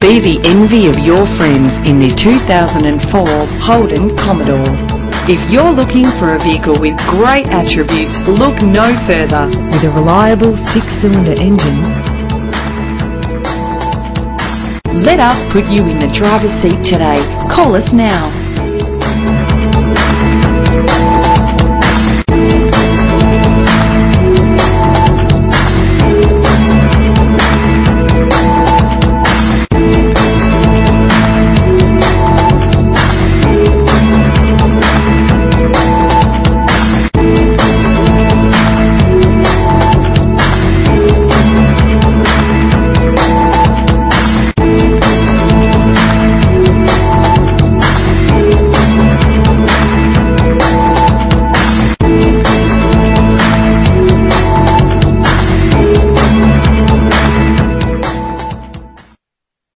Be the envy of your friends in this 2004 Holden Commodore. If you're looking for a vehicle with great attributes, look no further. With a reliable 6-cylinder engine, let us put you in the driver's seat today. Call us now.